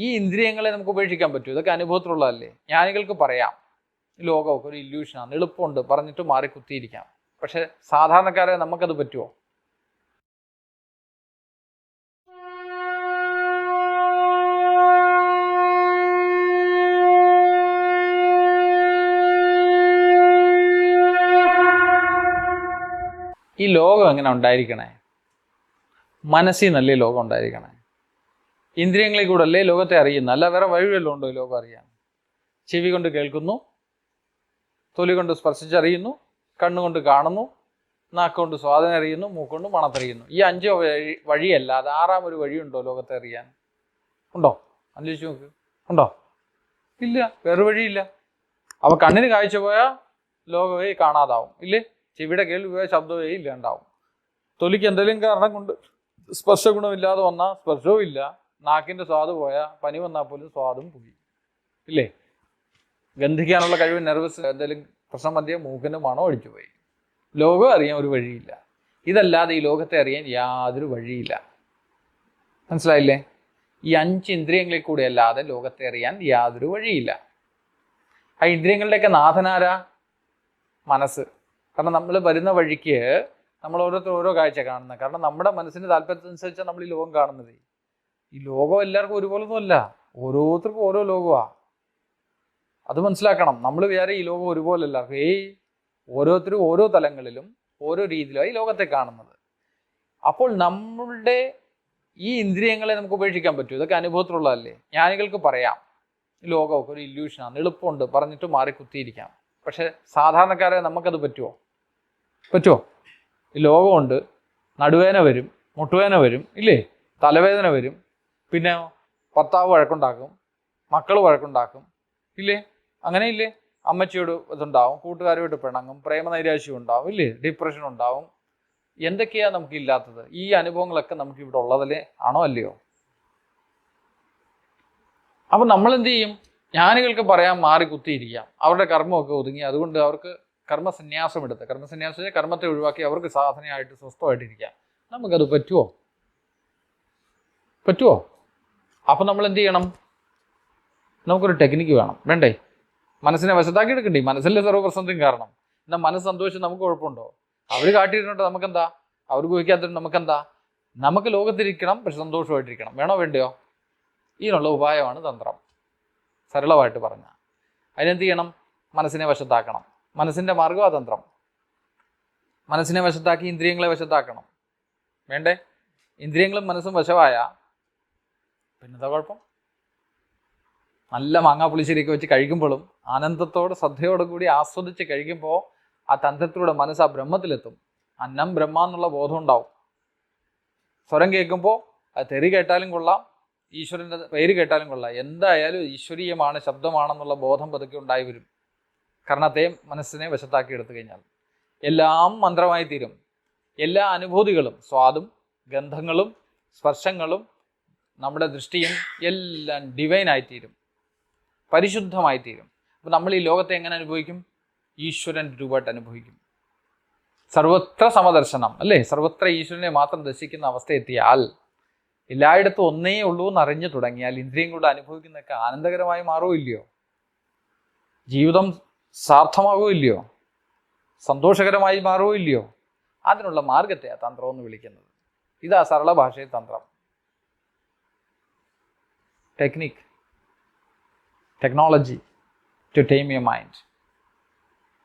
ഈ ഇന്ദ്രിയങ്ങളെ നമുക്ക് ഉപേക്ഷിക്കാൻ പറ്റും? ഇതൊക്കെ അനുഭവത്തിലുള്ളതല്ലേ? ജ്ഞാനികൾക്ക് പറയാം ലോകമൊക്കെ ഒരു ഇല്യൂഷനാണ്, എളുപ്പമുണ്ട്, പറഞ്ഞിട്ട് മാറി കുത്തിയിരിക്കാം. പക്ഷെ സാധാരണക്കാരെ നമുക്കത് പറ്റുമോ? ഈ ലോകം എങ്ങനെ ഉണ്ടായിരിക്കണേ? മനസ്സിൽ നല്ലേ ലോകം ഉണ്ടായിരിക്കണേ. ഇന്ദ്രിയങ്ങളിൽ കൂടെ അല്ലേ ലോകത്തെ അറിയുന്നു, അല്ല വേറെ വഴിവല്ലോ ഉണ്ടോ ഈ ലോകം അറിയാൻ? ചെവി കൊണ്ട് കേൾക്കുന്നു, തൊലി കൊണ്ട് സ്പർശിച്ചറിയുന്നു, കണ്ണുകൊണ്ട് കാണുന്നു, നാക്കുകൊണ്ട് സ്വാദനം അറിയുന്നു, മൂക്കൊണ്ട് മണത്തറിയുന്നു. ഈ 5 വഴിയല്ലാതെ 6ാം ഒരു വഴിയുണ്ടോ ലോകത്തെ അറിയാൻ? ഉണ്ടോ? അന്വേഷിച്ച് നോക്ക്. ഉണ്ടോ? ഇല്ല, വേറെ വഴിയില്ല. അപ്പോൾ കണ്ണിന് കാഴ്ച പോയാൽ ലോകമേ കാണാതാവും, ഇല്ലേ? ചെവിയുടെ കേൾവി പോയാൽ ശബ്ദമേ ഇല്ലാണ്ടാവും. തൊലിക്ക് എന്തെങ്കിലും കാരണം കൊണ്ട് സ്പർശ ഗുണമില്ലാതെ വന്നാൽ സ്പർശവും ഇല്ല. നാക്കിൻ്റെ സ്വാദ് പോയാൽ പനി വന്നാൽ പോലും സ്വാദും പോയി, ഇല്ലേ? ഗന്ധിക്കാനുള്ള കഴിവ് നെർവസ് എന്തെങ്കിലും പ്രശ്നം മധ്യേ മൂക്കിൻ്റെ മണം അടിച്ചു പോയി. ലോകം അറിയാൻ ഒരു വഴിയില്ല. ഇതല്ലാതെ ഈ ലോകത്തെ അറിയാൻ യാതൊരു വഴിയില്ല. മനസ്സിലായില്ലേ? ഈ 5 ഇന്ദ്രിയങ്ങളിൽ കൂടെ അല്ലാതെ ലോകത്തെ അറിയാൻ യാതൊരു വഴിയില്ല. ആ ഇന്ദ്രിയങ്ങളുടെയൊക്കെ നാഥനാരാ? മനസ്സ്. കാരണം നമ്മൾ വരുന്ന വഴിക്ക് നമ്മൾ ഓരോരുത്തർ ഓരോ കാഴ്ച കാണുന്നത്. കാരണം നമ്മുടെ മനസ്സിന് താല്പര്യത്തിനനുസരിച്ചാണ് നമ്മൾ ഈ ലോകം കാണുന്നത്. ഈ ലോകം എല്ലാവർക്കും ഒരുപോലൊന്നും അല്ല, ഓരോരുത്തർക്കും ഓരോ ലോകമാണ്. അത് മനസ്സിലാക്കണം. നമ്മൾ വിചാരം ഈ ലോകം ഒരുപോലെ എല്ലാവർക്കും. ഓരോരുത്തരും ഓരോ തലങ്ങളിലും ഓരോ രീതിയിലാണ് ഈ ലോകത്തെ കാണുന്നത്. അപ്പോൾ നമ്മളുടെ ഈ ഇന്ദ്രിയങ്ങളെ നമുക്ക് ഉപേക്ഷിക്കാൻ പറ്റും? ഇതൊക്കെ അനുഭവത്തിലുള്ളതല്ലേ? ജ്ഞാനികൾക്ക് പറയാം ലോകമൊക്കെ ഒരു ഇല്യൂഷനാണ്, എളുപ്പമുണ്ട്, പറഞ്ഞിട്ട് മാറി കുത്തിയിരിക്കാം. പക്ഷെ സാധാരണക്കാരെ നമുക്കത് പറ്റുമോ? പറ്റുമോ? ഈ ലോകമുണ്ട്, നടുവേദന വരും, മുട്ടുവേദന വരും, ഇല്ലേ? തലവേദന വരും, പിന്നെ ഭർത്താവ് വഴക്കുണ്ടാക്കും, മക്കൾ വഴക്കുണ്ടാക്കും, ഇല്ലേ? അങ്ങനെ ഇല്ലേ? അമ്മച്ചിയോട് ഇതുണ്ടാവും, കൂട്ടുകാരുമായിട്ട് പിണങ്ങും, പ്രേമനൈരാശ്യം ഉണ്ടാവും, ഇല്ലേ? ഡിപ്രഷൻ ഉണ്ടാവും. എന്തൊക്കെയാണ് നമുക്കില്ലാത്തത്? ഈ അനുഭവങ്ങളൊക്കെ നമുക്ക് ഇവിടെ ഉള്ളതല്ലേ? ആണോ അല്ലയോ? അപ്പം നമ്മൾ എന്ത് ചെയ്യും? ജ്ഞാനികൾക്ക് പറയാൻ മാറി കുത്തിയിരിക്കാം, അവരുടെ കർമ്മമൊക്കെ ഒതുങ്ങി. അതുകൊണ്ട് അവർക്ക് കർമ്മസന്യാസം എടുത്ത്, കർമ്മസന്യാസം കർമ്മത്തെ ഒഴിവാക്കി അവർക്ക് സാധനയായിട്ട് സ്വസ്ഥമായിട്ടിരിക്കാം. നമുക്കത് പറ്റുമോ? പറ്റുമോ? അപ്പം നമ്മൾ എന്ത് ചെയ്യണം? നമുക്കൊരു ടെക്നിക്ക് വേണം, വേണ്ടേ? മനസ്സിനെ വശത്താക്കി എടുക്കണ്ടേ? മനസ്സിലെ സർവ്വപ്രശ്നത്തിനും കാരണം. എന്നാൽ മനസ്സ് സന്തോഷം നമുക്ക് കുഴപ്പമുണ്ടോ? അവർ കാട്ടിയിരുന്നോട്ട് നമുക്കെന്താ? അവർക്ക് വയ്ക്കാത്തത് നമുക്കെന്താ? നമുക്ക് ലോകത്തിരിക്കണം, പക്ഷെ സന്തോഷമായിട്ടിരിക്കണം. വേണോ വേണ്ടയോ? ഇതിനുള്ള ഉപായമാണ് തന്ത്രം, സരളമായിട്ട് പറഞ്ഞാൽ. അതിനെന്ത് ചെയ്യണം? മനസ്സിനെ വശത്താക്കണം. മനസ്സിൻ്റെ മാർഗ്ഗമാണ് തന്ത്രം. മനസ്സിനെ വശത്താക്കി ഇന്ദ്രിയങ്ങളെ വശത്താക്കണം, വേണ്ടേ? ഇന്ദ്രിയങ്ങളും മനസ്സും വശമായ പിന്നെന്താ കുഴപ്പം? നല്ല മാങ്ങാ പുളിശ്ശേരിയൊക്കെ വെച്ച് കഴിക്കുമ്പോഴും ആനന്ദത്തോടെ ശ്രദ്ധയോടെ കൂടി ആസ്വദിച്ച് കഴിക്കുമ്പോൾ ആ തന്ത്രത്തിലൂടെ മനസ്സ് ആ ബ്രഹ്മത്തിലെത്തും. അന്നം ബ്രഹ്മ എന്നുള്ള ബോധം ഉണ്ടാവും. സ്വരം കേൾക്കുമ്പോൾ അത് തെറി കേട്ടാലും കൊള്ളാം, ഈശ്വരൻ്റെ പേര് കേട്ടാലും കൊള്ളാം, എന്തായാലും ഈശ്വരീയമാണ്, ശബ്ദമാണെന്നുള്ള ബോധം പതുക്കെ ഉണ്ടായി വരും. കർണത്തെ മനസ്സിനെ വശത്താക്കി എടുത്തു കഴിഞ്ഞാൽ എല്ലാം മന്ത്രമായി തീരും. എല്ലാ അനുഭൂതികളും, സ്വാദും ഗന്ധങ്ങളും സ്പർശങ്ങളും നമ്മുടെ ദൃഷ്ടിയും എല്ലാം ഡിവൈനായിത്തീരും, പരിശുദ്ധമായിത്തീരും. അപ്പോൾ നമ്മൾ ഈ ലോകത്തെ എങ്ങനെ അനുഭവിക്കും? ഈശ്വരൻ രൂപമായിട്ട് അനുഭവിക്കും. സർവത്ര സമദർശനം, അല്ലേ? സർവത്ര ഈശ്വരനെ മാത്രം ദർശിക്കുന്ന അവസ്ഥ എത്തിയാൽ, എല്ലായിടത്തും ഒന്നേ ഉള്ളൂ എന്നറിഞ്ഞു തുടങ്ങിയാൽ ഇന്ദ്രിയങ്ങളുടെ അനുഭവിക്കുന്നതൊക്കെ ആനന്ദകരമായി മാറുമില്ലയോ? ജീവിതം സാർത്ഥമാകുമില്ലയോ? സന്തോഷകരമായി മാറുമില്ലയോ? അതിനുള്ള മാർഗത്തെയാണ് തന്ത്രം എന്ന് വിളിക്കുന്നത്. ഇതാ സരള ഭാഷയിൽ തന്ത്രം. Technique, technology to tame your mind.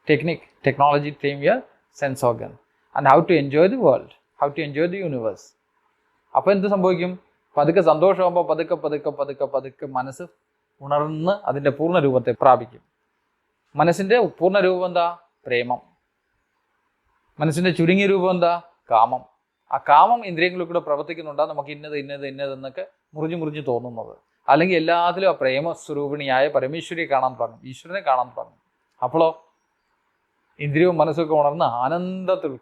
Technique, technology to tame your sense organ. And how to enjoy the world, how to enjoy the universe. അപ്പോൾ എന്ത് സംഭവിക്കും? പതുക്കെ സന്തോഷമാകുമ്പോൾ പതുക്കെ പതുക്കെ പതുക്കെ പതുക്കെ മനസ്സ് ഉണർന്ന് അതിൻ്റെ പൂർണ്ണ രൂപത്തെ പ്രാപിക്കും. മനസ്സിൻ്റെ പൂർണ്ണ രൂപം എന്താ? പ്രേമം. മനസ്സിൻ്റെ ചുരുങ്ങിയ രൂപം എന്താ? കാമം. ആ കാമം ഇന്ദ്രിയങ്ങളിൽ കൂടെ പ്രവർത്തിക്കുന്നുണ്ടാ നമുക്ക് ഇന്നത് ഇന്നത് ഇന്നതെന്നൊക്കെ മുറിഞ്ഞു തോന്നുന്നത്. അല്ലെങ്കിൽ എല്ലാത്തിലും ആ പ്രേമസ്വരൂപിണിയായ പരമേശ്വരിയെ കാണാൻ തുടങ്ങും, ഈശ്വരനെ കാണാൻ തുടങ്ങും. അപ്പോഴോ ഇന്ദ്രിയവും മനസ്സൊക്കെ ഉണർന്ന് ആനന്ദത്തിൽ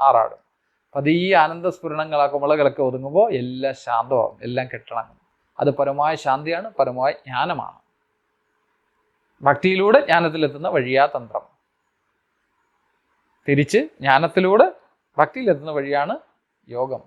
ആറാടും. അപ്പോൾ ഈ ആനന്ദസ്ഫുരണങ്ങൾ, ആ കുമളകളൊക്കെ ഒതുങ്ങുമ്പോൾ എല്ലാം ശാന്തമാകും, എല്ലാം കെട്ടണങ്ങും. അത് പരമായ ശാന്തിയാണ്, പരമായ ജ്ഞാനമാണ്. ഭക്തിയിലൂടെ ജ്ഞാനത്തിലെത്തുന്ന വഴിയാ തന്ത്രം. തിരിച്ച് ജ്ഞാനത്തിലൂടെ ഭക്തിയിലെത്തുന്ന വഴിയാണ് യോഗം.